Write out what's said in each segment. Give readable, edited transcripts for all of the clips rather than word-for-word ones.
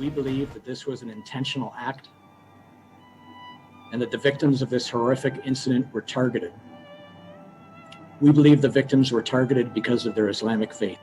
We believe that this was an intentional act and that the victims of this horrific incident were targeted. We believe the victims were targeted because of their Islamic faith.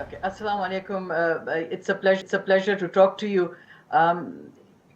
Okay, Assalamu alaikum. It's a pleasure to talk to you.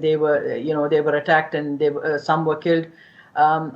they were attacked and some were killed.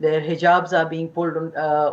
their hijabs are being pulled,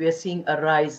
we are seeing a rise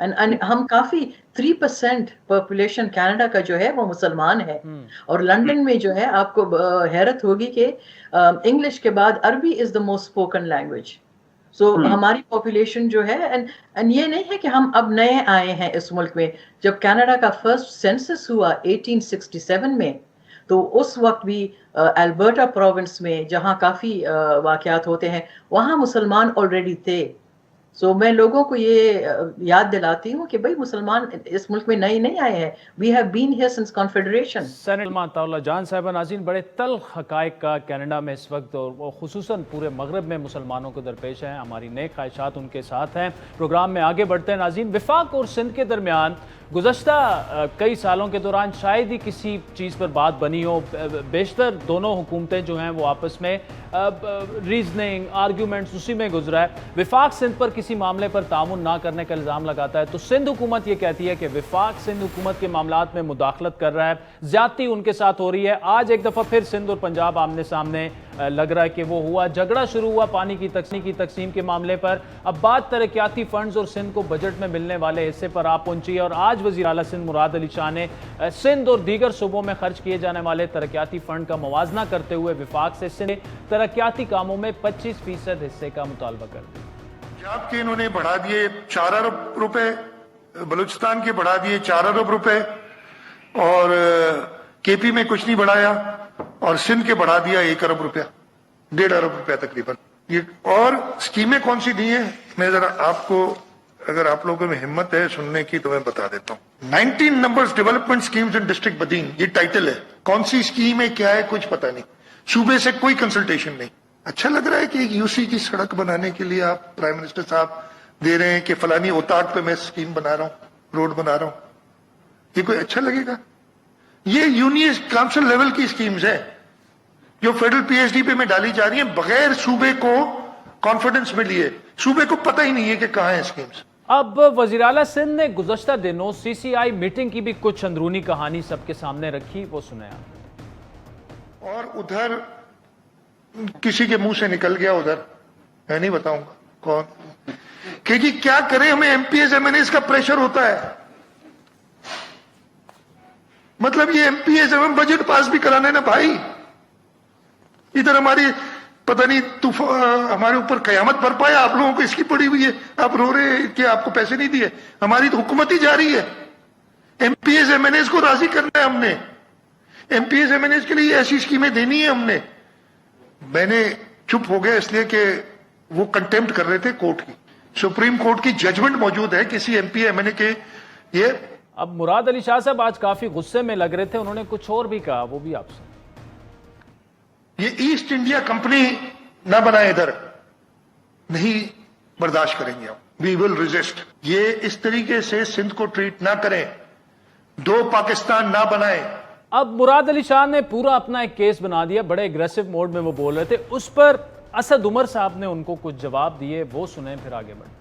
and ہم کافی 3% population Canada کا جو ہے وہ مسلمان ہے, اور London میں جو ہے آپ کو حیرت ہوگی کہ انگلش کے بعد عربی از دا موسٹ اسپوکن لینگویج. سو ہماری پاپولیشن جو ہے, اینڈ یہ نہیں ہے کہ ہم اب نئے آئے ہیں اس ملک میں. جب کینیڈا کا فرسٹ سینسس ہوا 1867 میں, تو اس وقت بھی البرٹا پروونس میں جہاں کافی واقعات ہوتے ہیں وہاں مسلمان آلریڈی تھے. سو میں لوگوں کو یہ یاد دلاتی ہوں کہ بھئی مسلمان اس ملک میں نئے نہیں آئے ہیں. We have been here since confederation. Senator Ata Ullah جان صاحبہ. ناظرین, بڑے تلخ حقائق کا کینیڈا میں اس وقت اور وہ خصوصاً پورے مغرب میں مسلمانوں کو درپیش ہیں. ہماری نیک خواہشات ان کے ساتھ ہیں. پروگرام میں آگے بڑھتے ہیں. ناظرین, وفاق اور سندھ کے درمیان گزشتہ کئی سالوں کے دوران شاید ہی کسی چیز پر بات بنی ہو. بیشتر دونوں حکومتیں جو ہیں وہ آپس میں ریزننگ آرگیومنٹس اسی میں گزرا ہے. وفاق سندھ پر کسی معاملے پر تعاون نہ کرنے کا الزام لگاتا ہے, تو سندھ حکومت یہ کہتی ہے کہ وفاق سندھ حکومت کے معاملات میں مداخلت کر رہا ہے, زیادتی ان کے ساتھ ہو رہی ہے. آج ایک دفعہ پھر سندھ اور پنجاب آمنے سامنے لگ رہا ہے کہ وہ ہوا جھگڑا شروع ہوا پانی کی تقسیم کے معاملے پر. اب بات ترقیاتی فنڈز اور سندھ کو بجٹ میں ملنے والے حصے پر آ پہنچی ہے, اور آج وزیر اعلیٰ سندھ مراد علی شاہ نے سندھ اور دیگر صوبوں میں خرچ کیے جانے والے ترقیاتی فنڈ کا موازنہ کرتے ہوئے وفاق سے سندھ ترقیاتی کاموں میں 25% حصے کا مطالبہ کر دیا. پنجاب کے انہوں نے بڑھا دیے 4 ارب روپے, بلوچستان کے بڑھا دیے 4 ارب روپے, اور کے پی میں کچھ نہیں بڑھایا, اور سندھ کے بڑھا دیا 1 ارب روپیہ, 1.5 ارب روپیہ تقریباً. یہ اور اسکیمیں کون سی دی ہیں, میں ذرا آپ کو, اگر آپ لوگوں میں ہمت ہے سننے کی تو میں بتا دیتا ہوں. 19 نمبرز ڈیولپمنٹ اسکیمز ان ڈسٹرکٹ بدین, یہ ٹائٹل ہے. کون سی اسکیم ہے, کیا ہے, کچھ پتہ نہیں. صوبے سے کوئی کنسلٹیشن نہیں. اچھا لگ رہا ہے کہ ایک یو سی کی سڑک بنانے کے لیے آپ پرائم منسٹر صاحب دے رہے ہیں کہ فلانی اوتاٹ پہ میں اسکیم بنا رہا ہوں, روڈ بنا رہا ہوں. یہ کوئی اچھا لگے گا؟ یہ یونین کاؤنسل لیول کی اسکیمز ہیں جو فیڈرل پی ایچ ڈی پہ میں ڈالی جا رہی ہیں بغیر صوبے کو کانفیڈنس میں لیے. صوبے کو پتہ ہی نہیں ہے کہ کہاں ہیں اسکیمز. اب وزیر اعلیٰ سندھ نے گزشتہ دنوں سی سی آئی میٹنگ کی بھی کچھ اندرونی کہانی سب کے سامنے رکھی, وہ سنیں آپ. اور ادھر کسی کے منہ سے نکل گیا, ادھر میں نہیں بتاؤں گا کون, کہ جی کیا کریں, ہمیں ایم پی ایز ایم این ایز کا پریشر ہوتا ہے. مطلب یہ ایم پی ایز ایم بجٹ پاس بھی کرانا ہے نا بھائی. ادھر ہماری پتہ نہیں ہمارے اوپر قیامت برپا ہے, آپ لوگوں کو اس کی پڑی ہوئی ہے, آپ رو رہے ہیں کہ آپ کو پیسے نہیں دیے. ہماری تو حکومت ہی جاری ہے. M P as M N as کو راضی کرنا ہے ہم نے. M P as M N as کے لیے ایسی اسکیمیں دینی ہے ہم نے. میں نے چپ ہو گیا اس لیے کہ وہ کنٹیمپٹ کر رہے تھے کورٹ کی. سپریم کورٹ کی ججمنٹ موجود ہے کسی ایم پی ایم این اے کے. یہ اب مراد علی شاہ صاحب آج کافی غصے میں لگ رہے تھے, انہوں نے کچھ اور بھی کہا, وہ بھی آپ سے. یہ ایسٹ انڈیا کمپنی نہ بنائے, ادھر نہیں برداشت کریں گے ہم. وی ول ریزسٹ. یہ اس طریقے سے سندھ کو ٹریٹ نہ کریں, 2 پاکستان نہ بنائیں. اب مراد علی شاہ نے پورا اپنا ایک کیس بنا دیا, بڑے اگریسو موڈ میں وہ بول رہے تھے. اس پر اسد عمر صاحب نے ان کو کچھ جواب دیے, وہ سنیں پھر آگے بڑھیں.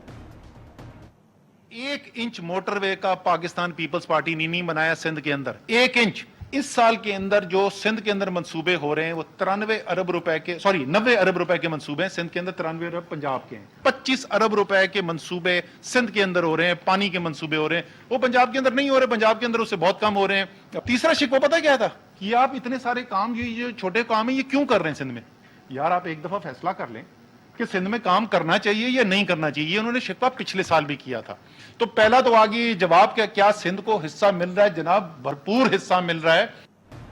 1 انچ موٹر وے کا پاکستان پیپلز پارٹی نے نہیں بنایا سندھ کے اندر. 1 انچ. اس سال کے اندر جو سندھ کے اندر منصوبے ہو رہے ہیں وہ 93 ارب روپے کے 90 ارب روپے کے منصوبے ہیں سندھ کے اندر, 93 ارب پنجاب کے ہیں. 25 ارب روپے کے منصوبے سندھ کے اندر ہو رہے ہیں, پانی کے منصوبے ہو رہے ہیں, وہ پنجاب کے اندر نہیں ہو رہے. پنجاب کے اندر اس سے بہت کم ہو رہے ہیں. تیسرا شکوہ پتہ کیا تھا, کہ آپ اتنے سارے کام جو چھوٹے کام ہیں یہ کیوں کر رہے ہیں سندھ میں. یار آپ ایک دفعہ فیصلہ کر لیں کہ سندھ میں کام کرنا چاہیے یا نہیں کرنا چاہیے. یہ انہوں نے شکوہ پچھلے سال بھی کیا تھا. تو پہلا تو آگے جواب کیا سندھ کو حصہ مل رہا ہے؟ جناب بھرپور حصہ مل رہا ہے.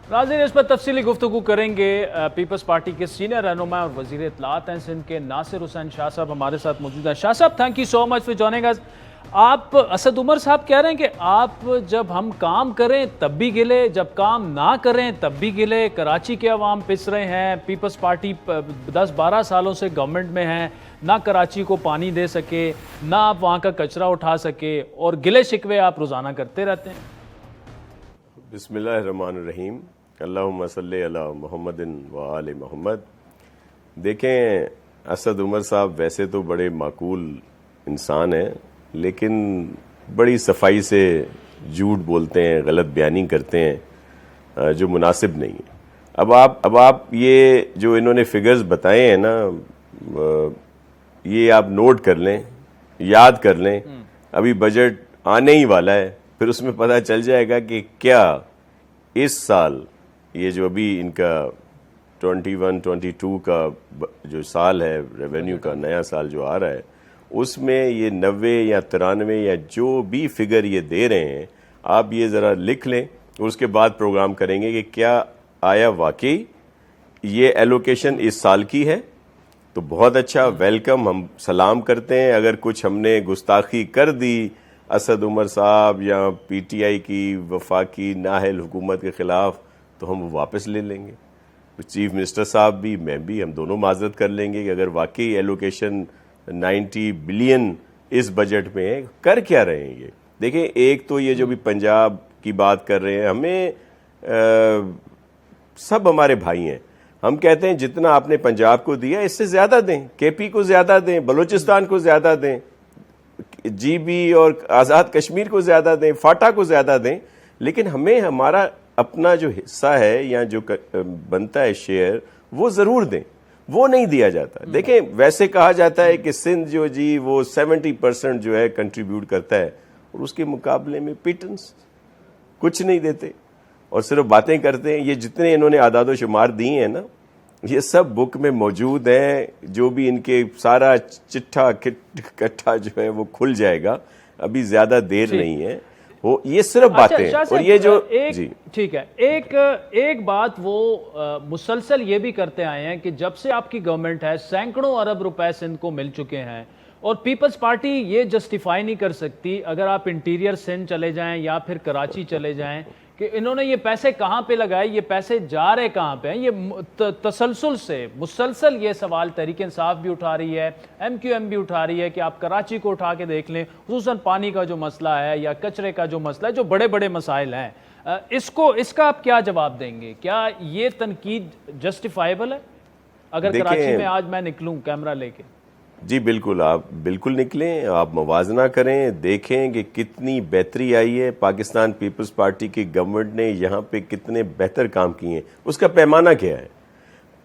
ناظرین, اس پر تفصیلی گفتگو کریں گے. پیپلز پارٹی کے سینئر رہنما اور وزیر اطلاعات ہیں سندھ کے ناصر حسین شاہ صاحب ہمارے ساتھ موجود ہیں. شاہ صاحب, thank you so much for joining us. آپ, اسد عمر صاحب کہہ رہے ہیں کہ آپ جب ہم کام کریں تب بھی گلے, جب کام نہ کریں تب بھی گلے. کراچی کے عوام پس رہے ہیں, پیپلز پارٹی 10-12 سالوں سے گورنمنٹ میں ہیں, نہ کراچی کو پانی دے سکے, نہ آپ وہاں کا کچرا اٹھا سکے, اور گلے شکوے آپ روزانہ کرتے رہتے ہیں. بسم اللہ الرحمن الرحیم. اللہم صلی علی محمد و آل محمد. دیکھیں, اسد عمر صاحب ویسے تو بڑے معقول انسان ہیں, لیکن بڑی صفائی سے جھوٹ بولتے ہیں, غلط بیانی کرتے ہیں جو مناسب نہیں ہے. اب آپ یہ جو انہوں نے فگرز بتائے ہیں نا, یہ آپ نوٹ کر لیں, یاد کر لیں. ابھی بجٹ آنے ہی والا ہے، پھر اس میں پتہ چل جائے گا کہ کیا اس سال یہ جو ابھی ان کا 21-22 کا جو سال ہے ریونیو کا نیا سال جو آ رہا ہے، اس میں یہ 90 یا 93 یا جو بھی فگر یہ دے رہے ہیں، آپ یہ ذرا لکھ لیں اور اس کے بعد پروگرام کریں گے کہ کیا آیا واقعی یہ ایلوکیشن اس سال کی ہے، تو بہت اچھا، ویلکم، ہم سلام کرتے ہیں۔ اگر کچھ ہم نے گستاخی کر دی اسد عمر صاحب یا پی ٹی آئی کی وفاقی نااہل حکومت کے خلاف، تو ہم وہ واپس لے لیں گے۔ چیف منسٹر صاحب بھی، میں بھی، ہم دونوں معذرت کر لیں گے کہ اگر واقعی ایلوکیشن 90 بلین اس بجٹ میں ہے، کر کیا رہے ہیں یہ؟ دیکھیں، ایک تو یہ جو بھی پنجاب کی بات کر رہے ہیں، ہمیں سب ہمارے بھائی ہیں، ہم کہتے ہیں جتنا آپ نے پنجاب کو دیا اس سے زیادہ دیں، کے پی کو زیادہ دیں، بلوچستان کو زیادہ دیں، جی بی اور آزاد کشمیر کو زیادہ دیں، فاٹا کو زیادہ دیں، لیکن ہمیں ہمارا اپنا جو حصہ ہے یا جو بنتا ہے شیئر وہ ضرور دیں، وہ نہیں دیا جاتا۔ دیکھیں، ویسے کہا جاتا ہے کہ سندھ جو جی وہ 70% جو ہے کنٹریبیوٹ کرتا ہے، اور اس کے مقابلے میں پیٹنس کچھ نہیں دیتے اور صرف باتیں کرتے ہیں۔ یہ جتنے انہوں نے اعداد و شمار دیے ہیں نا، یہ سب بک میں موجود ہیں، جو بھی ان کے سارا چٹھا کٹھا جو ہے وہ کھل جائے گا، ابھی زیادہ دیر نہیں ہے، وہ یہ صرف باتیں ہیں۔ اور یہ جو جی ٹھیک ہے، ایک بات وہ مسلسل یہ بھی کرتے آئے ہیں کہ جب سے آپ کی گورنمنٹ ہے سینکڑوں ارب روپے سندھ کو مل چکے ہیں، اور پیپلز پارٹی یہ جسٹیفائی نہیں کر سکتی، اگر آپ انٹیریئر سندھ چلے جائیں یا پھر کراچی چلے جائیں، کہ انہوں نے یہ پیسے کہاں پہ لگائے، یہ پیسے جا رہے کہاں پہ ہیں۔ یہ تسلسل سے مسلسل یہ سوال تحریک انصاف بھی اٹھا رہی ہے، ایم کیو ایم بھی اٹھا رہی ہے، کہ آپ کراچی کو اٹھا کے دیکھ لیں، خصوصاً پانی کا جو مسئلہ ہے یا کچرے کا جو مسئلہ ہے، جو بڑے بڑے مسائل ہیں، اس کا آپ کیا جواب دیں گے؟ کیا یہ تنقید جسٹیفائیبل ہے اگر کراچی میں آج میں نکلوں کیمرہ لے کے؟ جی بالکل، آپ بالکل نکلیں، آپ موازنہ کریں، دیکھیں کہ کتنی بہتری آئی ہے۔ پاکستان پیپلز پارٹی کی گورنمنٹ نے یہاں پہ کتنے بہتر کام کیے ہیں، اس کا پیمانہ کیا ہے؟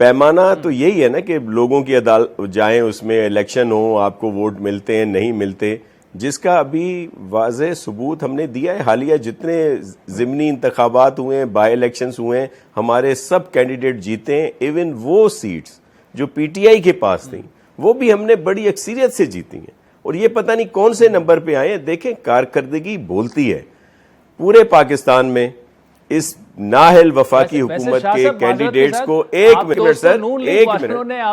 پیمانہ تو یہی ہے نا کہ لوگوں کی عدالت جائیں، اس میں الیکشن ہو، آپ کو ووٹ ملتے ہیں نہیں ملتے، جس کا ابھی واضح ثبوت ہم نے دیا ہے۔ حالیہ جتنے ضمنی انتخابات ہوئے ہیں، بائی الیکشنز ہوئے ہیں، ہمارے سب کینڈیڈیٹ جیتے ہیں، ایون وہ سیٹس جو پی ٹی آئی کے پاس تھیں وہ بھی ہم نے بڑی اکثریت سے جیتی ہیں، اور یہ پتہ نہیں کون سے نمبر پہ آئے ہیں۔ دیکھیں، کارکردگی بولتی ہے پورے پاکستان میں۔ اس نااہل وفاقی حکومت کے کینڈیڈیٹس کو ایک منٹ سر،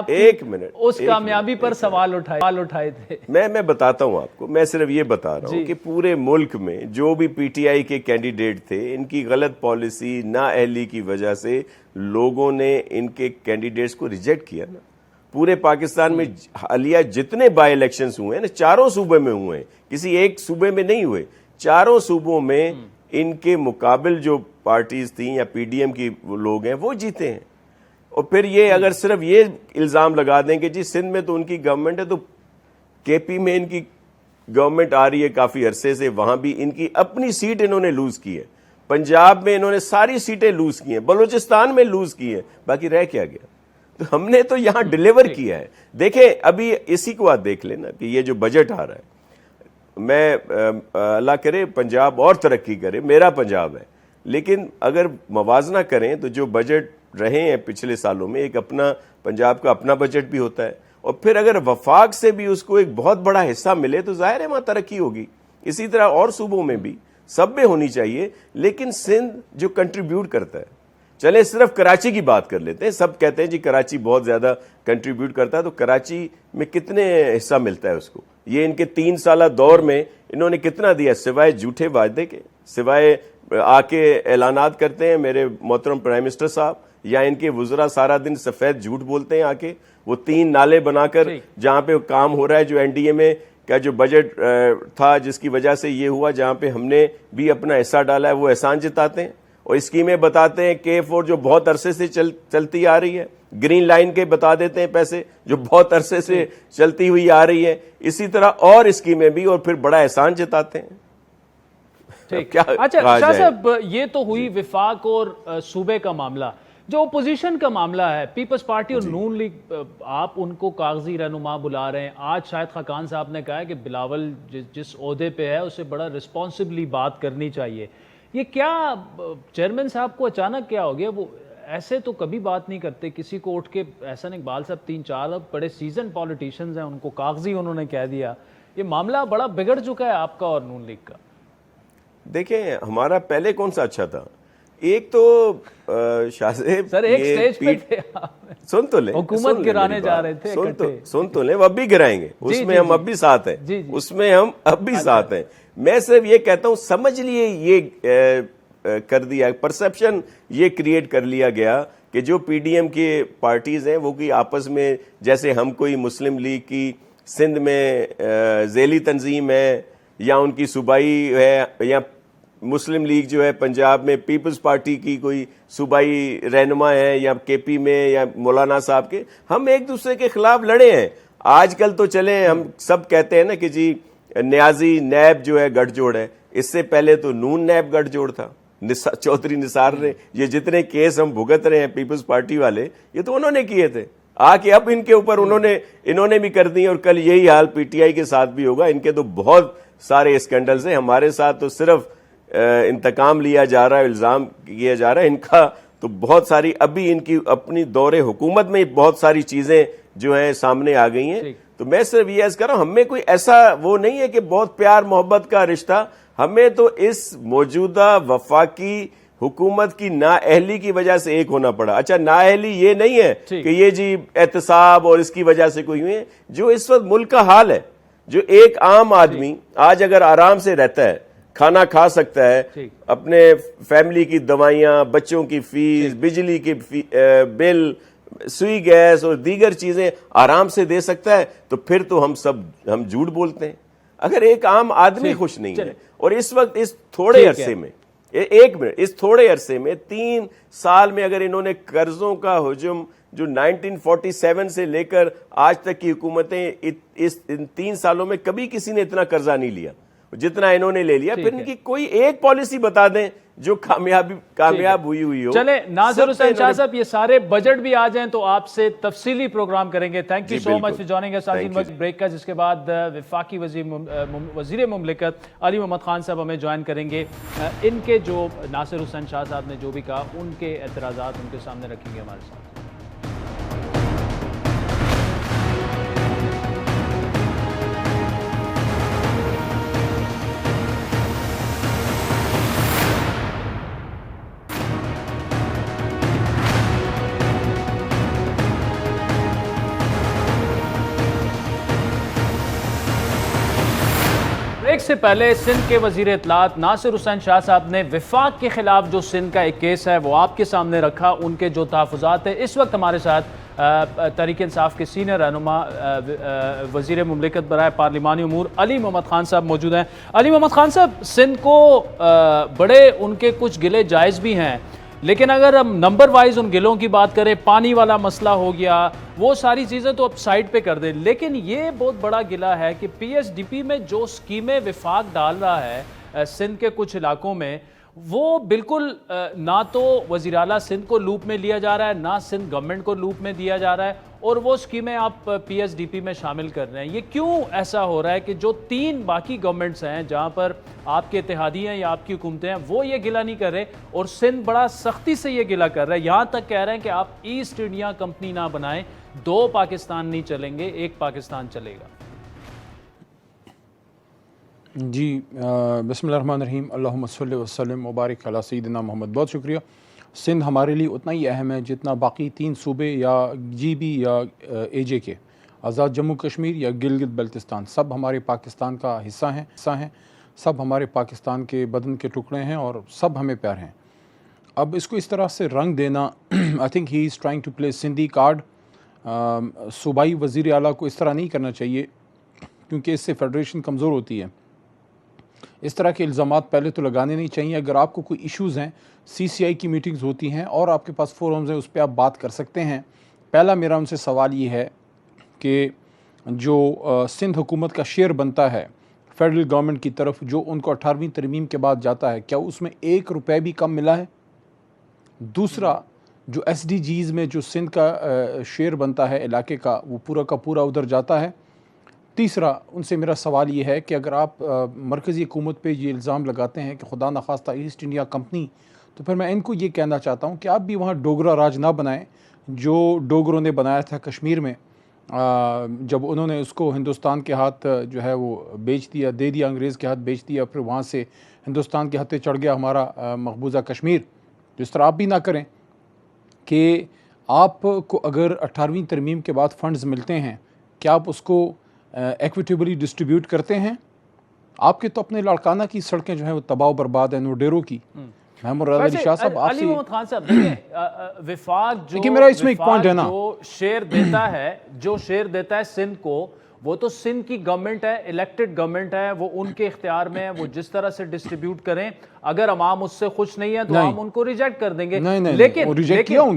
ایک منٹ اس کامیابی پر سوال اٹھائے تھے۔ میں بتاتا ہوں آپ کو، میں صرف یہ بتا رہا ہوں کہ پورے ملک میں جو بھی پی ٹی آئی کے کینڈیڈیٹ تھے، ان کی غلط پالیسی، نااہلی کی وجہ سے لوگوں نے ان کے کینڈیڈیٹس کو ریجیکٹ کیا نا۔ پورے پاکستان میں حالیہ جتنے بائی الیکشنز ہوئے ہیں نا، چاروں صوبے میں ہوئے ہیں، کسی ایک صوبے میں نہیں ہوئے، چاروں صوبوں میں ان کے مقابل جو پارٹیز تھیں یا پی ڈی ایم کی لوگ ہیں وہ جیتے ہیں۔ اور پھر یہ اگر صرف یہ الزام لگا دیں کہ جی سندھ میں تو ان کی گورنمنٹ ہے، تو کے پی میں ان کی گورنمنٹ آ رہی ہے کافی عرصے سے، وہاں بھی ان کی اپنی سیٹ انہوں نے لوز کی ہے، پنجاب میں انہوں نے ساری سیٹیں لوز کی ہیں، بلوچستان میں لوز کی ہے، باقی رہ کیا گیا؟ تو ہم نے تو یہاں ڈیلیور کیا ہے۔ دیکھیں، ابھی اسی کو آپ دیکھ لینا کہ یہ جو بجٹ آ رہا ہے، میں اللہ کرے پنجاب اور ترقی کرے، میرا پنجاب ہے، لیکن اگر موازنہ کریں تو جو بجٹ رہے ہیں پچھلے سالوں میں، ایک اپنا پنجاب کا اپنا بجٹ بھی ہوتا ہے، اور پھر اگر وفاق سے بھی اس کو ایک بہت بڑا حصہ ملے تو ظاہر ہے وہاں ترقی ہوگی۔ اسی طرح اور صوبوں میں بھی، سب میں ہونی چاہیے، لیکن سندھ جو کنٹریبیوٹ کرتا ہے، چلے صرف کراچی کی بات کر لیتے ہیں، سب کہتے ہیں جی کراچی بہت زیادہ کنٹریبیوٹ کرتا ہے، تو کراچی میں کتنے حصہ ملتا ہے اس کو؟ یہ ان کے 3 سالہ دور میں انہوں نے کتنا دیا سوائے جھوٹے وعدے کے، سوائے آ کے اعلانات کرتے ہیں میرے محترم پرائم منسٹر صاحب، یا ان کے وزراء سارا دن سفید جھوٹ بولتے ہیں آ کے، وہ 3 نالے بنا کر جہاں پہ کام ہو رہا ہے، جو این ڈی اے میں کا جو بجٹ تھا جس کی وجہ سے یہ ہوا، جہاں پہ ہم نے بھی اپنا حصہ ڈالا ہے، وہ احسان جتاتے ہیں اور اسکیمیں بتاتے ہیں، K4 جو بہت عرصے سے چلتی آ رہی ہے، گرین لائن کے بتا دیتے ہیں پیسے جو بہت عرصے سے چلتی ہوئی آ رہی ہے، اسی طرح اور اسکیمیں بھی، اور پھر بڑا احسان جتاتے ہیں۔ اچھا شاہ صاحب، یہ تو ہوئی وفاق اور صوبے کا معاملہ، جو اپوزیشن کا معاملہ ہے، پیپلز پارٹی اور نون لیگ، آپ ان کو کاغذی رہنما بلا رہے ہیں. آج شاہد خاقان صاحب نے کہا ہے کہ بلاول جس عہدے پہ ہے اسے بڑا رسپانسبلی بات کرنی چاہیے. یہ کیا چیئرمین صاحب کو اچانک کیا ہو گیا؟ وہ ایسے تو کبھی بات نہیں کرتے کسی کو اٹھ کے. احسن اقبال صاحب 3-4 بڑے سیزن پولیٹیشنز ہیں، ان کو کاغذی انہوں نے کہہ دیا. یہ معاملہ بڑا بگڑ چکا ہے آپ کا اور نون لیگ کا. دیکھیں ہمارا پہلے کون سا اچھا تھا؟ ایک تو شاہ صاحب سر ایک سٹیج پہ تھے، سن تو لیں، حکومت گرانے جا رہے تھے، سن تو لیں، وہ اب بھی گرائیں گے، اس میں ہم اب بھی ساتھ ہیں، اس میں ہم اب بھی ساتھ ہیں. میں صرف یہ کہتا ہوں سمجھ لیے یہ کر دیا پرسپشن، یہ کریٹ کر لیا گیا کہ جو پی ڈی ایم کے پارٹیز ہیں وہ کوئی آپس میں جیسے ہم کوئی مسلم لیگ کی سندھ میں ذیلی تنظیم ہے یا ان کی صوبائی ہے، یا مسلم لیگ جو ہے پنجاب میں پیپلز پارٹی کی کوئی صوبائی رہنما ہے، یا کے پی میں یا مولانا صاحب کے، ہم ایک دوسرے کے خلاف لڑے ہیں. آج کل تو چلیں ہم سب کہتے ہیں نا کہ جی نیازی نیب جو ہے گٹھ جوڑ ہے، اس سے پہلے تو نون نیب گٹھ جوڑ تھا. چودھری نثار نے یہ جتنے کیس ہم بھگت رہے ہیں پیپلز پارٹی والے، یہ تو انہوں نے کیے تھے. آ کے اب ان کے اوپر انہوں نے بھی کر دی، اور کل یہی حال پی ٹی آئی کے ساتھ بھی ہوگا. ان کے تو بہت سارے اسکینڈلز ہیں، ہمارے ساتھ تو صرف انتقام لیا جا رہا ہے، الزام کیا جا رہا ہے. ان کا تو بہت ساری ابھی ان کی اپنی دور حکومت میں بہت ساری چیزیں جو ہیں سامنے آ گئی ہیں. تو میں صرف یہ عرض کر رہا ہوں ہمیں کوئی ایسا وہ نہیں ہے کہ بہت پیار محبت کا رشتہ، ہمیں تو اس موجودہ وفاقی حکومت کی نااہلی کی وجہ سے ایک ہونا پڑا. اچھا نااہلی یہ نہیں ہے کہ یہ جی احتساب اور اس کی وجہ سے کوئی ہوئی ہے. جو اس وقت ملک کا حال ہے، جو ایک عام آدمی آج اگر آرام سے رہتا ہے، کھانا کھا سکتا ہے، اپنے فیملی کی دوائیاں، بچوں کی فیس، بجلی کی بل، سوئی گیس اور دیگر چیزیں آرام سے دے سکتا ہے، تو پھر تو ہم جھوٹ بولتے ہیں. اگر ایک عام آدمی خوش نہیں ہے، اور اس وقت اس تھوڑے عرصے میں، ایک منٹ، اس تھوڑے عرصے میں 3 سال میں اگر انہوں نے قرضوں کا حجم جو 1947 سے لے کر آج تک کی حکومتیں، ان 3 سالوں میں کبھی کسی نے اتنا قرضہ نہیں لیا جتنا انہوں نے لے لیا. پھر ان کی کوئی ایک پالیسی بتا دیں جو کامیاب ہوئی ہو. چلے ناصر حسین شاہ صاحب، یہ سارے بجٹ بھی آ جائیں تو آپ سے تفصیلی پروگرام کریں گے. Thank you so much for joining us. وقت بریک کا، جس کے بعد وفاقی وزیر مملکت علی محمد خان صاحب ہمیں جوائن کریں گے. ان کے جو ناصر حسین شاہ صاحب نے جو بھی کہا، ان کے اعتراضات ان کے سامنے رکھیں گے ہمارے ساتھ. بریک سے پہلے سندھ کے وزیر اطلاعات ناصر حسین شاہ صاحب نے وفاق کے خلاف جو سندھ کا ایک کیس ہے وہ آپ کے سامنے رکھا، ان کے جو تحفظات ہیں. اس وقت ہمارے ساتھ تحریک انصاف کے سینئر رہنما وزیر مملکت برائے پارلیمانی امور علی محمد خان صاحب موجود ہیں. علی محمد خان صاحب، سندھ کو بڑے ان کے کچھ گلے جائز بھی ہیں، لیکن اگر ہم نمبر وائز ان گلوں کی بات کریں، پانی والا مسئلہ ہو گیا، وہ ساری چیزیں تو اب سائڈ پہ کر دیں. لیکن یہ بہت بڑا گلہ ہے کہ پی ایس ڈی پی میں جو سکیمیں وفاق ڈال رہا ہے سندھ کے کچھ علاقوں میں، وہ بالکل نہ تو وزیر اعلیٰ سندھ کو لوپ میں لیا جا رہا ہے، نہ سندھ گورنمنٹ کو لوپ میں دیا جا رہا ہے، اور وہ سکیمیں آپ پی ایس ڈی پی میں شامل کر رہے ہیں. یہ کیوں ایسا ہو رہا ہے کہ جو 3 باقی گورنمنٹس ہیں جہاں پر آپ کے اتحادی ہیں یا آپ کی حکومتیں ہیں، وہ یہ گلہ نہیں کر رہے، اور سندھ بڑا سختی سے یہ گلہ کر رہا ہے، یہاں تک کہہ رہے ہیں کہ آپ ایسٹ انڈیا کمپنی نہ بنائیں، 2 پاکستان نہیں چلیں گے، 1 پاکستان چلے گا. جی بسم اللہ الرحمن الرحیم، اللہم صلی وسلم مبارک علی سیدنا محمد. بہت شکریہ. سندھ ہمارے لیے اتنا ہی اہم ہے جتنا باقی 3 صوبے یا جی بی یا اے جے کے، آزاد جموں کشمیر یا گلگت بلتستان، سب ہمارے پاکستان کا حصہ ہیں، سب ہمارے پاکستان کے بدن کے ٹکڑے ہیں اور سب ہمیں پیار ہیں. اب اس کو اس طرح سے رنگ دینا، I think he is trying to play Sindhi card. صوبائی وزیر اعلیٰ کو اس طرح نہیں کرنا چاہیے، کیونکہ اس سے فیڈریشن کمزور ہوتی ہے. اس طرح کے الزامات پہلے تو لگانے نہیں چاہیے. اگر آپ کو کوئی ایشوز ہیں، سی سی آئی کی میٹنگز ہوتی ہیں اور آپ کے پاس فورمز ہیں، اس پہ آپ بات کر سکتے ہیں. پہلا میرا ان سے سوال یہ ہے کہ جو سندھ حکومت کا شیئر بنتا ہے فیڈرل گورنمنٹ کی طرف، جو ان کو 18ویں ترمیم کے بعد جاتا ہے، کیا اس میں 1 روپے بھی کم ملا ہے؟ دوسرا، جو SDGs میں جو سندھ کا شیئر بنتا ہے علاقے کا وہ پورا کا پورا ادھر جاتا ہے. تیسرا ان سے میرا سوال یہ ہے کہ اگر آپ مرکزی حکومت پہ یہ الزام لگاتے ہیں کہ خدا نخواستہ ایسٹ انڈیا کمپنی، تو پھر میں ان کو یہ کہنا چاہتا ہوں کہ آپ بھی وہاں ڈوگرا راج نہ بنائیں جو ڈوگروں نے بنایا تھا کشمیر میں، جب انہوں نے اس کو ہندوستان کے ہاتھ جو ہے وہ بیچ دیا، دے دیا، انگریز کے ہاتھ بیچ دیا، پھر وہاں سے ہندوستان کے ہاتھے چڑھ گیا ہمارا مقبوضہ کشمیر. جس طرح آپ بھی نہ کریں کہ آپ کو اگر 18ویں ترمیم کے بعد فنڈز ملتے ہیں کیا آپ اس کو ایکویٹیبلی ڈسٹریبیوٹ کرتے ہیں؟ آپ کے تو اپنے لاڑکانہ کی سڑکیں جو ہیں وہ تباہ و برباد ہیں، نوڈیرو کی. محمد رضا علی شاہ صاحب آپ علی سے محمد خان صاحب دیکھیں وفاق دیکھیں میرا اس میں ایک پوائنٹ ہے نا، جو شیئر دیتا ہے سندھ کو، وہ تو سندھ کی گورنمنٹ ہے، الیکٹڈ گورنمنٹ ہے، وہ ان کے اختیار میں ہے، وہ جس طرح سے ڈسٹریبیوٹ کریں. اگر عوام اس سے خوش نہیں ہے تو ہم ان کو ریجیکٹ کر دیں گے. لیکن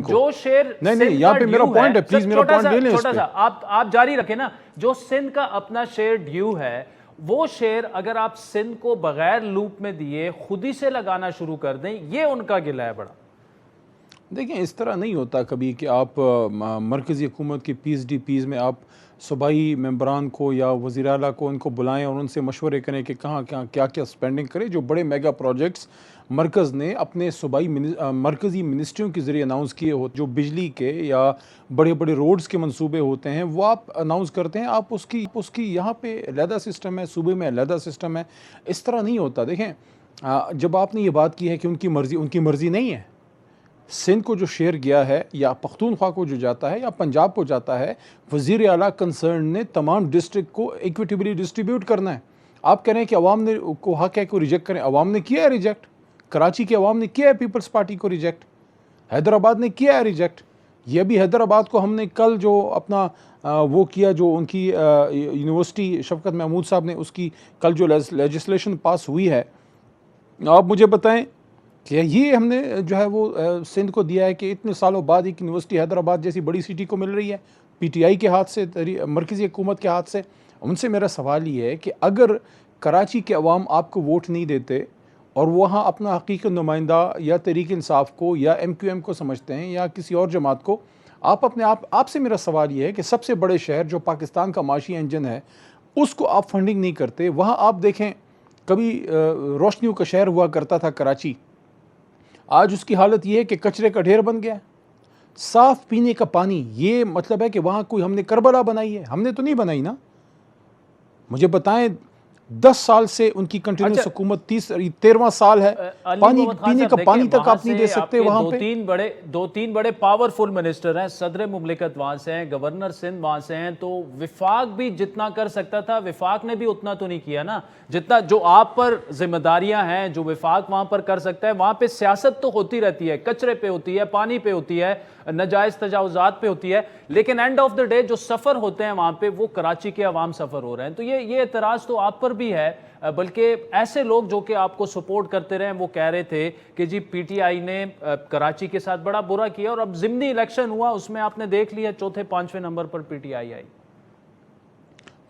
جو شیئر یہاں پہ میرا پوائنٹ ہے، پلیز میرا پوائنٹ لے لیں. چھوٹا سا آپ جاری رکھیں نا، جو سندھ کا اپنا شیئر ڈیو ہے وہ شیئر اگر آپ سندھ کو بغیر لوپ میں دیے خود ہی سے لگانا شروع کر دیں، یہ ان کا گلہ ہے بڑا. دیکھیں اس طرح نہیں ہوتا کبھی کہ آپ مرکزی حکومت کی PSDPs میں آپ صوبائی ممبران کو یا وزیر اعلیٰ کو ان کو بلائیں اور ان سے مشورے کریں کہ کہاں کیا کیا سپینڈنگ کریں. جو بڑے میگا پروجیکٹس مرکز نے اپنے صوبائی مرکزی منسٹریوں کے ذریعے اناؤنس کیے ہوتے، جو بجلی کے یا بڑے بڑے روڈز کے منصوبے ہوتے ہیں، وہ آپ اناؤنس کرتے ہیں. آپ اس کی یہاں پہ علیحدہ سسٹم ہے، صوبے میں علیحدہ سسٹم ہے. اس طرح نہیں ہوتا. دیکھیں جب آپ نے یہ بات کی ہے کہ ان کی مرضی نہیں ہے، سندھ کو جو شیئر گیا ہے یا پختونخوا کو جو جاتا ہے یا پنجاب کو جاتا ہے، وزیر اعلیٰ کنسرن نے تمام ڈسٹرکٹ کو ایکویٹیبلی ڈسٹریبیوٹ کرنا ہے. آپ کہہ رہے ہیں کہ عوام نے کو حق ہے کو ریجیکٹ کریں. عوام نے کیا ہے ریجیکٹ، کراچی کے عوام نے کیا ہے پیپلز پارٹی کو ریجیکٹ، حیدرآباد نے کیا ہے ریجیکٹ. یہ بھی حیدرآباد کو ہم نے کل جو اپنا وہ کیا، جو ان کی یونیورسٹی شفقت محمود صاحب نے اس کی کل جو لیجسلیشن پاس ہوئی ہے، آپ مجھے بتائیں کہ یہ ہم نے جو ہے وہ سندھ کو دیا ہے کہ اتنے سالوں بعد ایک یونیورسٹی حیدرآباد جیسی بڑی سٹی کو مل رہی ہے PTI کے ہاتھ سے، مرکزی حکومت کے ہاتھ سے. ان سے میرا سوال یہ ہے کہ اگر کراچی کے عوام آپ کو ووٹ نہیں دیتے اور وہاں اپنا حقیقی نمائندہ یا تحریک انصاف کو یا MQM کو سمجھتے ہیں یا کسی اور جماعت کو، آپ سے میرا سوال یہ ہے کہ سب سے بڑے شہر جو پاکستان کا معاشی انجن ہے اس کو آپ فنڈنگ نہیں کرتے. وہاں آپ دیکھیں کبھی روشنیوں کا شہر ہوا کرتا تھا کراچی، آج اس کی حالت یہ ہے کہ کچرے کا ڈھیر بن گیا. صاف پینے کا پانی، یہ مطلب ہے کہ وہاں کوئی ہم نے کربلا بنائی ہے؟ ہم نے تو نہیں بنائی نا. مجھے بتائیں 10 سال سے ان کی کنٹینیوس حکومت 13واں سال ہے، پانی پینے کا پانی تک آپ نہیں دے سکتے وہاں پہ. دو تین بڑے پاورفل منسٹر ہیں، صدر مملکت وہاں سے ہیں، گورنر سندھ وہاں سے ہیں. تو وفاق بھی جتنا کر سکتا تھا وفاق نے بھی اتنا تو نہیں کیا نا، جتنا جو آپ پر ذمہ داریاں ہیں جو وفاق وہاں پر کر سکتا ہے. وہاں پہ سیاست تو ہوتی رہتی ہے، کچرے پہ ہوتی ہے، پانی پہ ہوتی ہے، ناجائز تجاوزات پہ ہوتی ہے، لیکن اینڈ آف دا ڈے جو سفر ہوتے ہیں وہاں پہ وہ کراچی کے عوام سفر ہو رہے ہیں. تو یہ اعتراض تو آپ پر بھی ہے، بلکہ ایسے لوگ جو کہ آپ کو سپورٹ کرتے رہے وہ کہہ رہے تھے کہ جی PTI نے کراچی کے ساتھ بڑا برا کیا، اور اب ضمنی الیکشن ہوا اس میں آپ نے دیکھ لیا 4تھے 5ویں نمبر پر PTI آئی.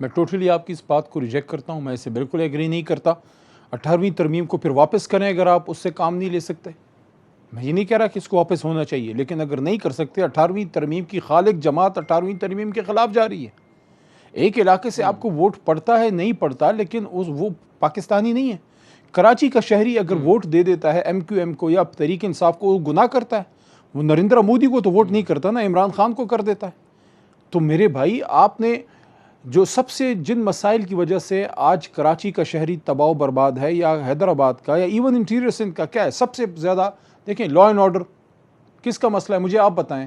میں ٹوٹلی آپ کی اس بات کو ریجیکٹ کرتا ہوں، میں اسے بالکل ایگری نہیں کرتا. 18ویں ترمیم کو پھر واپس کریں اگر آپ اس سے کام نہیں لے سکتے. میں یہ نہیں کہہ رہا کہ اس کو واپس ہونا چاہیے، لیکن اگر نہیں کر سکتے، 18ویں ترمیم کی خالق جماعت 18ویں ترمیم کے خلاف جا رہی ہے. ایک علاقے سے آپ کو ووٹ پڑتا ہے نہیں پڑتا، لیکن وہ پاکستانی نہیں ہے. کراچی کا شہری اگر ووٹ دے دیتا ہے MQM کو یا تحریک انصاف کو، وہ گناہ کرتا ہے. وہ نریندر مودی کو تو ووٹ نہیں کرتا نا، عمران خان کو کر دیتا ہے. تو میرے بھائی آپ نے جو سب سے جن مسائل کی وجہ سے آج کراچی کا شہری تباہ و برباد ہے، یا حیدرآباد کا یا ایون انٹیریئر سندھ کا، کیا ہے سب سے زیادہ؟ دیکھیں لا اینڈ آرڈر کس کا مسئلہ ہے مجھے آپ بتائیں.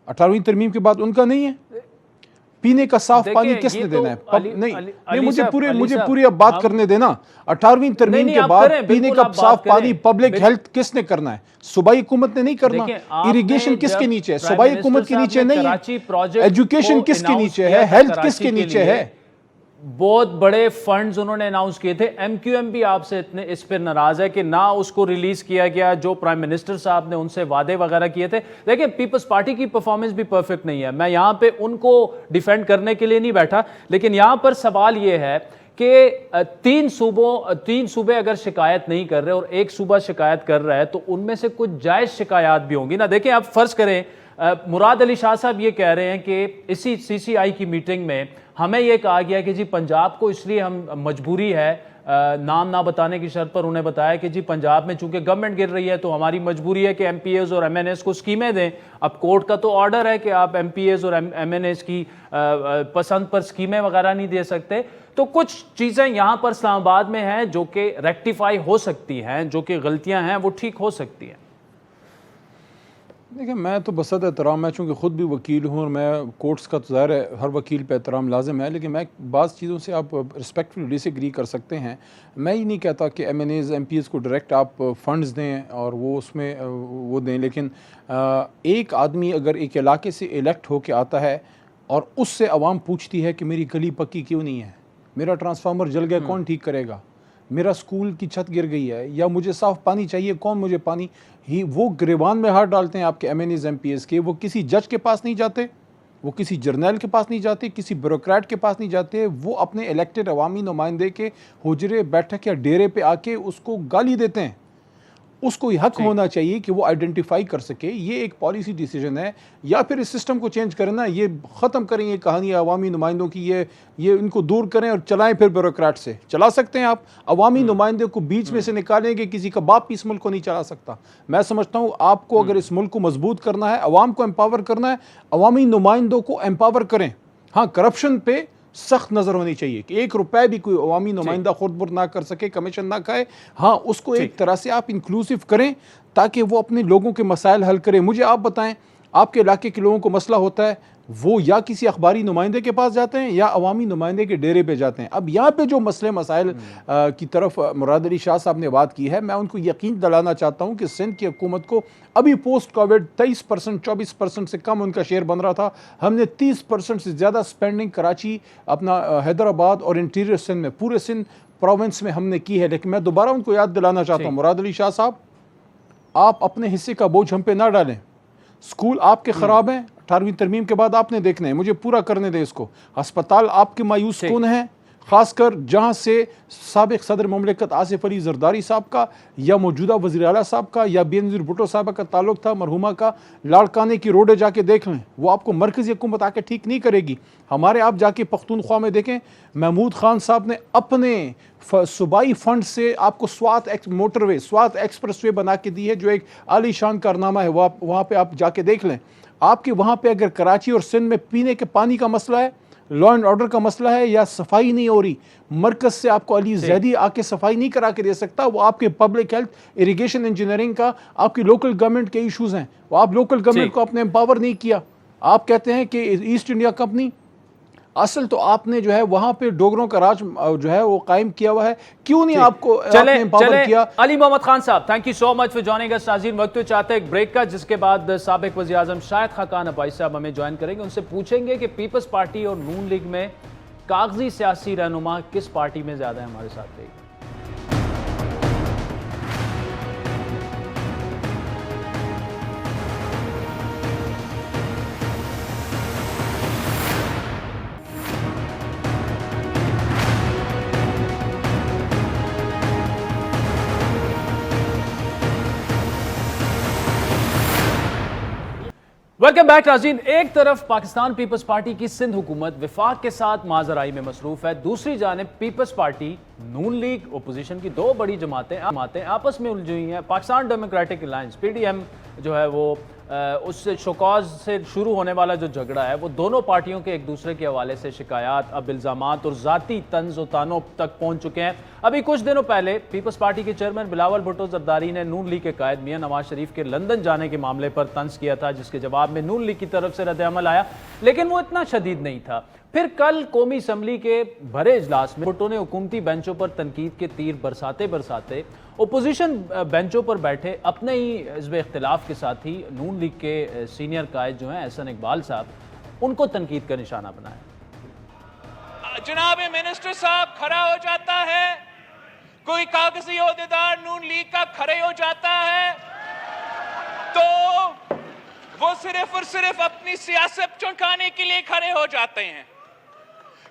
18ویں ترمیم کے بعد ان کا نہیں ہے. پینے کا صاف پانی کس نے دینا ہے؟ نہیں مجھے پوری اب بات کرنے دینا. 18ویں ترمیم کے بعد پینے کا صاف پانی پبلک ہیلتھ کس نے کرنا ہے؟ صوبائی حکومت نے نہیں کرنا. اریگیشن کس کے نیچے ہے؟ صوبائی حکومت کے نیچے نہیں ہے. ایجوکیشن کس کے نیچے ہے؟ ہیلتھ کس کے نیچے ہے؟ بہت بڑے فنڈز انہوں نے اناؤنس کیے تھے. MQM بھی آپ سے اتنے اس پر ناراض ہے کہ نہ اس کو ریلیز کیا گیا جو پرائم منسٹر صاحب نے ان سے وعدے وغیرہ کیے تھے. دیکھیں پیپلز پارٹی کی پرفارمنس بھی پرفیکٹ نہیں ہے، میں یہاں پہ ان کو ڈیفینڈ کرنے کے لیے نہیں بیٹھا، لیکن یہاں پر سوال یہ ہے کہ تین صوبے اگر شکایت نہیں کر رہے اور ایک صوبہ شکایت کر رہا ہے تو ان میں سے کچھ جائز شکایات بھی ہوں گی نا. دیکھیں آپ فرض کریں مراد علی شاہ صاحب یہ کہہ رہے ہیں کہ اسی سی سی آئی کی میٹنگ میں ہمیں یہ کہا گیا کہ جی پنجاب کو اس لیے ہم مجبوری ہے, نام نہ بتانے کی شرط پر انہیں بتایا کہ جی پنجاب میں چونکہ گورنمنٹ گر رہی ہے تو ہماری مجبوری ہے کہ ایم پی ایز اور ایم این ایز کو اسکیمیں دیں. اب کورٹ کا تو آرڈر ہے کہ آپ ایم پی ایز اور ایم این ایز کی پسند پر اسکیمیں وغیرہ نہیں دے سکتے. تو کچھ چیزیں یہاں پر اسلام آباد میں ہیں جو کہ ریکٹیفائی ہو سکتی ہیں, جو کہ غلطیاں ہیں وہ ٹھیک ہو سکتی ہیں. دیکھیں میں تو بصد احترام, میں چونکہ خود بھی وکیل ہوں اور میں کورٹس کا تو ظاہر ہے ہر وکیل پہ احترام لازم ہے, لیکن میں بعض چیزوں سے آپ رسپیکٹفلی ڈس ایگری کر سکتے ہیں. میں یہ نہیں کہتا کہ M N as M P as کو ڈائریکٹ آپ فنڈز دیں اور وہ اس میں وہ دیں, لیکن ایک آدمی اگر ایک علاقے سے الیکٹ ہو کے آتا ہے اور اس سے عوام پوچھتی ہے کہ میری گلی پکی کیوں نہیں ہے, میرا ٹرانسفارمر جل گیا کون ٹھیک کرے گا, میرا اسکول کی چھت گر گئی ہے, یا مجھے صاف پانی چاہیے کون مجھے پانی, ہی وہ گریبان میں ہاتھ ڈالتے ہیں آپ کے M N as M P as کے. وہ کسی جج کے پاس نہیں جاتے, وہ کسی جرنیل کے پاس نہیں جاتے, کسی بیوروکریٹ کے پاس نہیں جاتے, وہ اپنے الیکٹڈ عوامی نمائندے کے حجرے بیٹھک یا ڈیرے پہ آ کے اس کو گالی دیتے ہیں. اس کو یہ حق ہونا چاہیے کہ وہ آئیڈینٹیفائی کر سکے. یہ ایک پالیسی ڈیسیجن ہے, یا پھر اس سسٹم کو چینج کرنا, یہ ختم کریں یہ کہانی عوامی نمائندوں کی, یہ ان کو دور کریں اور چلائیں پھر بیوروکریٹ سے. چلا سکتے ہیں آپ عوامی نمائندے کو بیچ میں سے نکالیں گے, کسی کا باپ بھی اس ملک کو نہیں چلا سکتا. میں سمجھتا ہوں آپ کو اگر اس ملک کو مضبوط کرنا ہے, عوام کو امپاور کرنا ہے, عوامی نمائندوں کو امپاور کریں. ہاں کرپشن پہ سخت نظر ہونی چاہیے کہ 1 روپے بھی کوئی عوامی نمائندہ خود برد نہ کر سکے, کمیشن نہ کھائے. ہاں اس کو ایک طرح سے آپ انکلوسیو کریں تاکہ وہ اپنے لوگوں کے مسائل حل کریں. مجھے آپ بتائیں آپ کے علاقے کے لوگوں کو مسئلہ ہوتا ہے, وہ یا کسی اخباری نمائندے کے پاس جاتے ہیں یا عوامی نمائندے کے ڈیرے پہ جاتے ہیں. اب یہاں پہ جو مسئلے مسائل کی طرف مراد علی شاہ صاحب نے بات کی ہے, میں ان کو یقین دلانا چاہتا ہوں کہ سندھ کی حکومت کو ابھی پوسٹ کووڈ 23% 24% سے کم ان کا شیئر بن رہا تھا. ہم نے 30% سے زیادہ سپینڈنگ کراچی, اپنا حیدرآباد اور انٹیریئر سندھ میں, پورے سندھ پروونس میں ہم نے کی ہے. لیکن میں دوبارہ ان کو یاد دلانا چاہتا ہوں, مراد علی شاہ صاحب آپ اپنے حصے کا بوجھ ہم پہ نہ ڈالیں. اسکول آپ کے خراب ہیں, 18ویں ترمیم کے بعد آپ نے دیکھنا ہے, مجھے پورا کرنے دیں اس کو. ہسپتال آپ کے مایوس کن ہیں, خاص کر جہاں سے سابق صدر مملکت آصف علی زرداری صاحب کا یا موجودہ وزیر اعلیٰ صاحب کا یا بینظیر بھٹو صاحبہ کا تعلق تھا, مرحومہ کا. لاڑکانے کی روڈیں جا کے دیکھ لیں, وہ آپ کو مرکزی حکومت آ کے ٹھیک نہیں کرے گی. ہمارے آپ جا کے پختونخوا میں دیکھیں, محمود خان صاحب نے اپنے صوبائی فنڈ سے آپ کو سوات موٹر وے, سوات ایکسپریس وے بنا کے دی ہے, جو ایک عالی شان کارنامہ ہے. وہاں پہ آپ جا کے دیکھ لیں. آپ کے وہاں پہ اگر کراچی اور سندھ میں پینے کے پانی کا مسئلہ ہے, لا اینڈ آرڈر کا مسئلہ ہے, یا صفائی نہیں ہو رہی, مرکز سے آپ کو علی زیدی آ کے صفائی نہیں کرا کے دے سکتا. وہ آپ کے پبلک ہیلتھ, اریگیشن انجینئرنگ کا, آپ کی لوکل گورنمنٹ کے ایشوز ہیں, وہ آپ لوکل گورنمنٹ کو اپنے امپاور نہیں کیا. آپ کہتے ہیں کہ ایسٹ انڈیا کمپنی, اصل تو آپ نے جو ہے وہاں پہ ڈوگروں کا راج جو ہے وہ قائم کیا ہوا ہے. کیوں نہیں آپ کو امپاور کیا؟ علی محمد خان صاحب, thank you so much for joining us. ناظرین وقت تو چاہتے ہیں ایک بریک کا, جس کے بعد سابق وزیر اعظم شاہد خاقان عباسی صاحب ہمیں جوائن کریں گے. ان سے پوچھیں گے کہ پیپلز پارٹی اور نون لیگ میں کاغذی سیاسی رہنما کس پارٹی میں زیادہ ہے. ہمارے ساتھ رہیے. ویلکم بیک ناظرین. ایک طرف پاکستان پیپلز پارٹی کی سندھ حکومت وفاق کے ساتھ ماجرائی میں مصروف ہے, دوسری جانب Peoples Party, Noon league, opposition کی دو بڑی جماعتیں آپس میں الجھی ہوئی ہیں. Pakistan Democratic Alliance PDM جو ہے وہ اس سے شوکاز سے شروع ہونے والا جو جھگڑا ہے وہ دونوں پارٹیوں کے ایک دوسرے کے حوالے سے شکایات, اب الزامات اور ذاتی طنز و تانوں تک پہنچ چکے ہیں. ابھی کچھ دنوں پہلے پیپلز پارٹی کے چیئرمین بلاول بھٹو زرداری نے نون لیگ کے قائد میاں نواز شریف کے لندن جانے کے معاملے پر طنز کیا تھا, جس کے جواب میں نون لیگ کی طرف سے رد عمل آیا, لیکن وہ اتنا شدید نہیں تھا. پھر کل قومی اسمبلی کے بھرے اجلاس میں بھٹو نے حکومتی بینچوں پر تنقید کے تیر برساتے اپوزیشن بینچوں پر بیٹھے اپنے ہی حزب اختلاف کے ساتھی نون لیگ کے سینئر قائد جو ہیں احسن اقبال صاحب, ان کو تنقید کا نشانہ بنایا. جناب منسٹر صاحب کھڑا ہو جاتا ہے, کوئی کاغذی عہدیدار نون لیگ کا کھڑے ہو جاتا ہے تو وہ صرف اور صرف اپنی سیاست چمکانے کے لیے کھڑے ہو جاتے ہیں.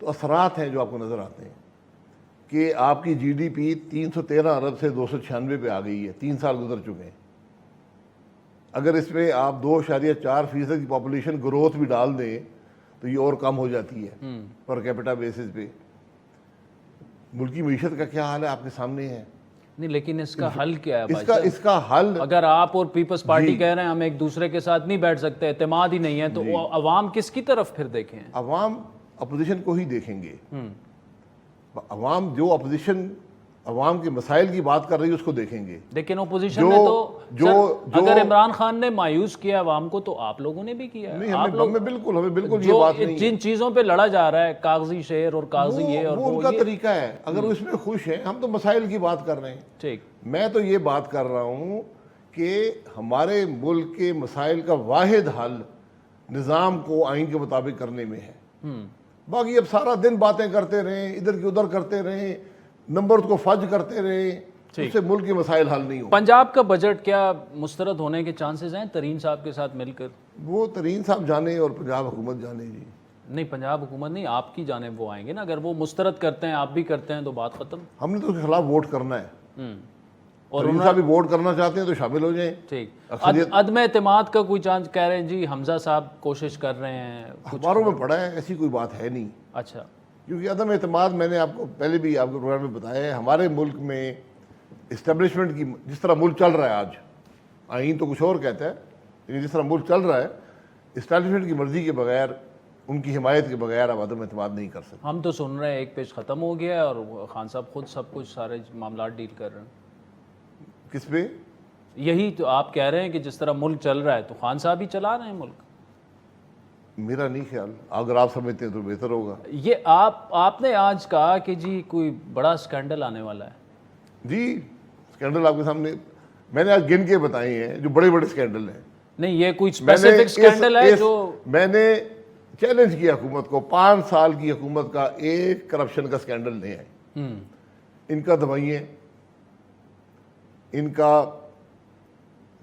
تو اثرات ہیں جو آپ کو نظر آتے ہیں کہ آپ کی جی ڈی پی 313 ارب سے 296 پہ آ گئی ہے، 3 سال گزر چکے ہیں. اگر اس میں آپ 2.4% کی پاپولیشن گروتھ بھی ڈال دیں تو یہ اور کم ہو جاتی ہے پر کیپٹا بیسس پہ. ملکی معیشت کا کیا حال ہے آپ کے سامنے ہے. نہیں لیکن اس کا حل کیا ہے بھائی اس صاحب؟ کا حل اگر آپ اور پیپلز پارٹی کہہ رہے ہیں ہم ایک دوسرے کے ساتھ نہیں بیٹھ سکتے، اعتماد ہی نہیں ہے، تو عوام کس کی طرف پھر دیکھیں؟ عوام اپوزیشن کو ہی دیکھیں گے. عوام جو اپوزیشن عوام کے مسائل کی بات کر رہی ہے اس کو دیکھیں گے. لیکن اپوزیشن نے تو سر، اگر عمران خان نے مایوس کیا عوام کو تو آپ لوگوں نے بھی کیا ہے. نہیں، آپ لوگ ہمیں بالکل یہ بات نہیں ہے. جن چیزوں پہ لڑا جا رہا ہے، کاغذی شعر اور کاغذی یہ اور وہ ان کا طریقہ ہے. اگر وہ اس میں خوش ہیں، ہم تو مسائل کی بات کر رہے ہیں. ٹھیک. میں تو یہ بات کر رہا ہوں کہ ہمارے ملک کے مسائل کا واحد حل نظام کو آئین کے مطابق کرنے میں ہے. باقی اب سارا دن باتیں کرتے رہیں، ادھر کی ادھر کرتے رہیں، نمبر کو فج کرتے رہیں، اس سے ملک کے مسائل حل نہیں ہوں. پنجاب کا بجٹ کیا مسترد ہونے کے چانسز ہیں ترین صاحب کے ساتھ مل کر؟ وہ ترین صاحب جانے اور پنجاب حکومت جانے. جی نہیں، پنجاب حکومت نہیں، آپ کی جانب وہ آئیں گے نا. اگر وہ مسترد کرتے ہیں، آپ بھی کرتے ہیں، تو بات ختم. ہم نے تو اس کے خلاف ووٹ کرنا ہے. اور ترین صاحب بھی ووٹ کرنا چاہتے ہیں تو شامل ہو جائیں. ٹھیک. عدم اعتماد کا کوئی چانس کہہ رہے ہیں جی حمزہ صاحب کوشش کر رہے ہیں؟ اخباروں میں پڑھا ہے، ایسی کوئی بات ہے نہیں. اچھا. کیونکہ عدم اعتماد میں نے آپ کو پہلے بھی آپ کے پروگرام میں بتایا ہے. ہمارے ملک میں اسٹیبلشمنٹ کی جس طرح ملک چل رہا ہے آج، آئین تو کچھ اور کہتا ہے، لیکن جس طرح ملک چل رہا ہے اسٹیبلشمنٹ کی مرضی کے بغیر، ان کی حمایت کے بغیر آپ عدم اعتماد نہیں کر سکتے. ہم تو سن رہے ہیں ایک پیج ختم ہو گیا ہے اور خان صاحب خود سب کچھ سارے معاملات ڈیل کر رہے ہیں. کس پہ؟ یہی تو آپ کہہ رہے ہیں کہ جس طرح ملک چل رہا ہے تو خان صاحب ہی چلا رہے ہیں ملک. میرا نہیں خیال. اگر آپ سمجھتے ہیں تو بہتر ہوگا. یہ آپ نے آج کہا کہ جی کوئی بڑا سکینڈل آنے والا ہے. جی سکینڈل آپ کے سامنے میں نے آج گن کے بتائے ہیں جو بڑے بڑے سکینڈل ہیں. نہیں، یہ کوئی اسپیسیفک سکینڈل ہے جو میں نے چیلنج کیا حکومت کو. 5 سال کی حکومت کا ایک کرپشن کا سکینڈل نہیں ہے. ان کا دوائیں، ان کا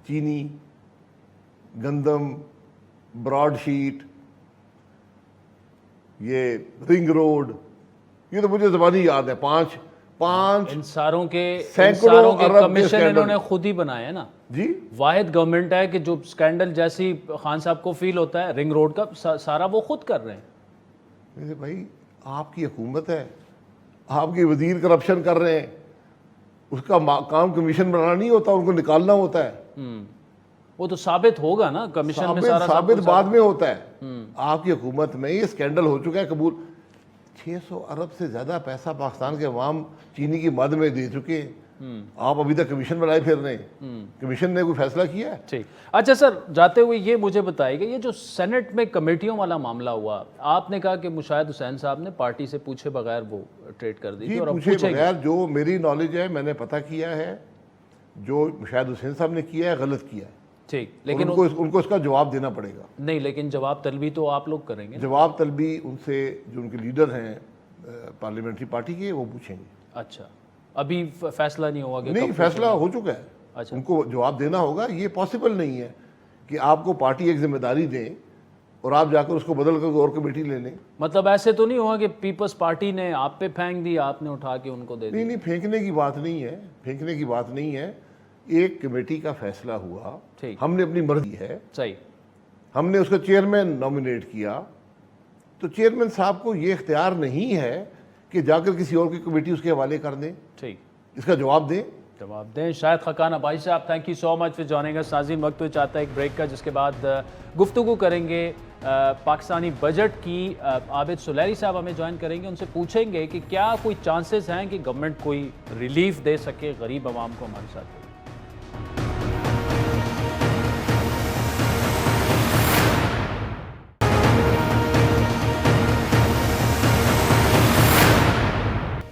چینی، گندم، براڈ شیٹ، یہ رنگ روڈ، یہ تو مجھے زبانی یاد ہے. 5 ان ساروں کے سینکڑوں ارب کمیشن انہوں نے خود ہی بنائے نا. جی واحد گورنمنٹ ہے کہ جو سکینڈل جیسی خان صاحب کو فیل ہوتا ہے رنگ روڈ کا، سارا وہ خود کر رہے ہیں. میرے بھائی آپ کی حکومت ہے، آپ کے وزیر کرپشن کر رہے ہیں. اس کا کام کمیشن بنانا نہیں ہوتا، ان کو نکالنا ہوتا ہے. وہ تو ثابت ہوگا نا کمیشن میں. سارا ثابت بعد میں ہوتا ہے. آپ کی حکومت میں یہ سکینڈل ہو چکا ہے قبول. 600 ارب سے زیادہ پیسہ پاکستان کے عوام چینی کی مد میں دے چکے ہیں. آپ ابھی تک کمیشن بنائے پھر رہے ہیں. کمیشن نے کوئی فیصلہ کیا ہے؟ ٹھیک. اچھا سر، جاتے ہوئے یہ مجھے بتائے گا، یہ جو سینٹ میں کمیٹیوں والا معاملہ ہوا، آپ نے کہا کہ مشاہد حسین صاحب نے پارٹی سے پوچھے بغیر وہ ٹریڈ کر دی تھی اور اب پوچھے بغیر. جو میری نالج ہے میں نے پتہ کیا ہے، جو مشاہد حسین صاحب نے کیا ہے غلط کیا ہے. ٹھیک. لیکن ان کو اس کا جواب دینا پڑے گا. نہیں، لیکن جواب طلبی تو آپ لوگ کریں گے. جواب طلبی ان سے جو ان کے لیڈر ہیں پارلیمنٹری پارٹی کے، وہ پوچھیں گے. اچھا. ابھی فیصلہ نہیں ہوا کہ نہیں، فیصلہ ہو چکا ہے. اچھا. ان کو جواب دینا ہوگا. یہ پاسبل نہیں ہے کہ آپ کو پارٹی ایک ذمہ داری دیں اور آپ جا کر اس کو بدل کر اور کمیٹی لے لیں. مطلب ایسے تو نہیں ہوا کہ پیپلز پارٹی نے آپ پہ پھینک دی، آپ نے اٹھا کے ان کو دے دی؟ نہیں، پھینکنے کی بات نہیں ہے. پھینکنے کی بات نہیں ہے. ایک کمیٹی کا فیصلہ ہوا، ہم نے اپنی مرضی ہے، صحیح، ہم نے اس کا چیئرمین نامینیٹ کیا، تو چیئرمین صاحب کو یہ اختیار نہیں ہے کہ جا کر کسی اور کی کمیٹی اس کے حوالے کر دیں. ٹھیک. اس کا جواب دیں. شاہد خاقان بھائی صاحب، thank you so much for joining us. ناظرین، وقت ہو چاہتا ہے ایک بریک کا، جس کے بعد گفتگو کریں گے پاکستانی بجٹ کی. عابد سلیری صاحب ہمیں جوائن کریں گے، ان سے پوچھیں گے کہ کیا کوئی چانسز ہیں کہ گورنمنٹ کوئی ریلیف دے سکے غریب عوام کو. ہمارے ساتھ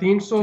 300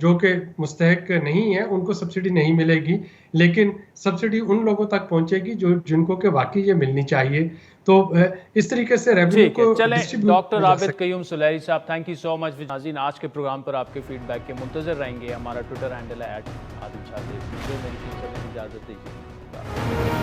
جو کہ مستحق نہیں ہے ان کو سبسڈی نہیں ملے گی، لیکن سبسڈی ان لوگوں تک پہنچے گی جن کو کہ واقعی یہ ملنی چاہیے. تو اس طریقے سے ریونیو ٹھیک ہے. کو چلیں ڈسٹریبیوٹ ڈاکٹر عابد قیوم سلیری صاحب، تھینک یو سو مچ. ناظرین آج کے پروگرام پر آپ کے فیڈ بیک کے منتظر رہیں گے. ہمارا ٹویٹر ہینڈل ہے @عادل شاہ. اجازت دیجیے.